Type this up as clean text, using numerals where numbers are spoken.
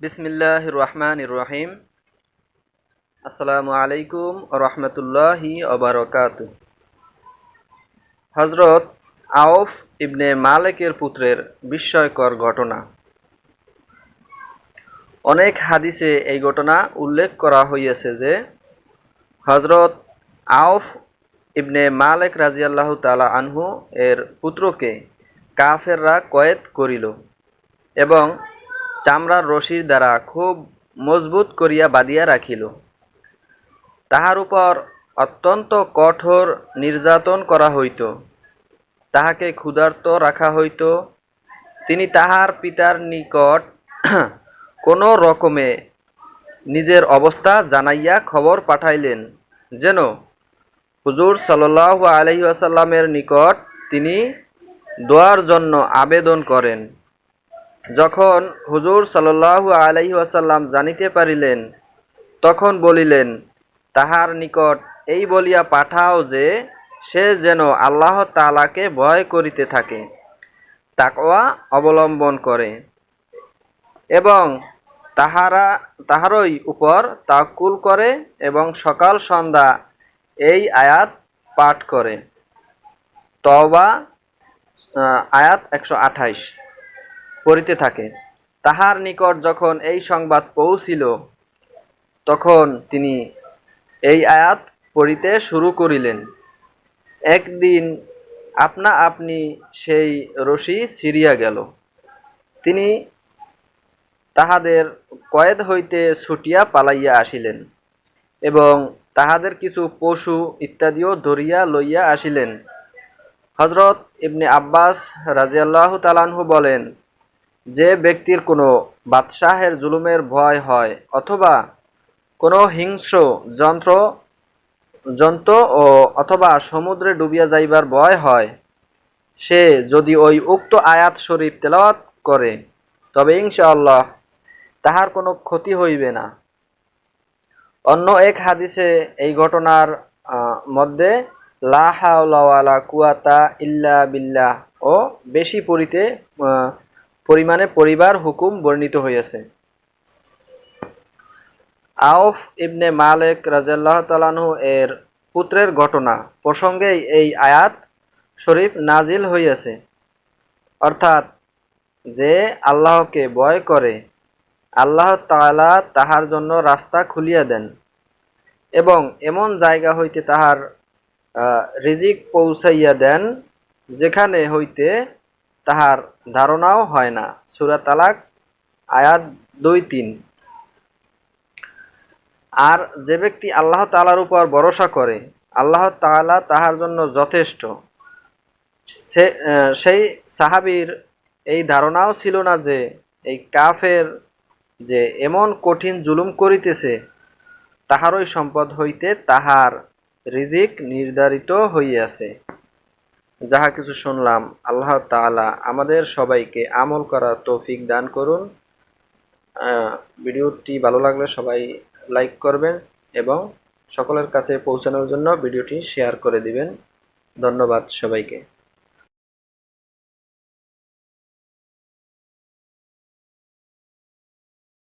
বিসমিল্লাহির রহমানির রহিম। আসসালামু আলাইকুম রহমতুল্লাহি ওবারকাতু। হজরত আউফ ইবনে মালিকের পুত্রের বিস্ময়কর ঘটনা। অনেক হাদিসে এই ঘটনা উল্লেখ করা হইয়াছে যে হজরত আউফ ইবনে মালিক রাজিয়াল্লাহু তাআলা আনহু এর পুত্রকে কাফেররা কয়েদ করিল এবং চামড়ার রশির দ্বারা খুব মজবুত করিয়া বাঁধিয়া রাখিল। তাহার উপর অত্যন্ত কঠোর নির্যাতন করা হইত, তাহাকে ক্ষুধার্ত রাখা হইত। তিনি তাহার পিতার নিকট কোনো রকমে নিজের অবস্থা জানাইয়া খবর পাঠাইলেন, যেন হুজুর সাল্লাল্লাহু আলাইহি ওয়াসাল্লামের নিকট তিনি দোয়ার জন্য আবেদন করেন। যখন হুজুর সাল্লাল্লাহু আলাইহি ওয়াসাল্লাম জানিতে পারিলেন, তখন বলিলেন, তাহার নিকট এই বলিয়া পাঠাও যে সে যেন আল্লাহ তাআলাকে ভয় করিতে থাকে, তাকওয়া অবলম্বন করে এবং তাহারই উপর তাওয়াক্কুল করে এবং সকাল সন্ধ্যা এই আয়াত পাঠ করে। তওবা আয়াত 128 পড়িতে থাকে। তাহার নিকট যখন এই সংবাদ পৌঁছিল, তখন তিনি এই আয়াত পড়িতে শুরু করিলেন। একদিন আপনা আপনি সেই রশি ছিঁড়িয়া গেল। তিনি তাহাদের কয়েদ হইতে ছুটিয়া পালাইয়া আসিলেন এবং তাহাদের কিছু পশু ইত্যাদিও ধরিয়া লইয়া আসিলেন। হযরত ইবনে আব্বাস রাদিয়াল্লাহু তাআলা আনহু বলেন, যে ব্যক্তির কোনো বাদশাহের জুলুমের ভয় হয় অথবা কোনো হিংস্র জন্তু অথবা সমুদ্রে ডুবিয়া যাইবার ভয় হয়, সে যদি ওই উক্ত আয়াত শরীফ তেলাওয়াত করে, তবে ইনশাআল্লাহ তাহার কোনো ক্ষতি হইবে না। অন্য এক হাদিসে এই ঘটনার মধ্যে লা হাওলা ওয়ালা কুওয়াতা ইল্লা বিল্লাহ ও বেশি পরিমাণে পরিবার হুকুম বর্ণিত হইয়াছে। আউফ ইবনে মালিক রাদিয়াল্লাহু তাআলা আনহু এর পুত্রের ঘটনা প্রসঙ্গেই এই আয়াত শরীফ নাজিল হইয়াছে। অর্থাৎ যে আল্লাহকে ভয় করে, আল্লাহ তাআলা তাহার জন্য রাস্তা খুলিয়া দেন এবং এমন জায়গা হইতে তাহার রিজিক পৌঁছাইয়া দেন যেখানে হইতে তাহার ধারণাও হয় না। সূরা তালাক আয়াত 2-3। আর যে ব্যক্তি আল্লাহ তাআলার উপর ভরসা করে, আল্লাহ তাআলা তাহার জন্য যথেষ্ট। সেই সাহাবীর এই ধারণাও ছিল না যে এই কাফের যে এমন কঠিন জুলুম করিতেছে, তাহারই সম্পদ হইতে তাহার রিজিক নির্ধারিত হইয়াছে। যাহা কিছু শুনলাম, আল্লাহ তাআলা আমাদের সবাইকে আমল করার তৌফিক দান করুন। ভিডিওটি ভালো লাগলে সবাই লাইক করবেন এবং সকলের কাছে পৌঁছানোর জন্য ভিডিওটি শেয়ার করে দিবেন। ধন্যবাদ সবাইকে।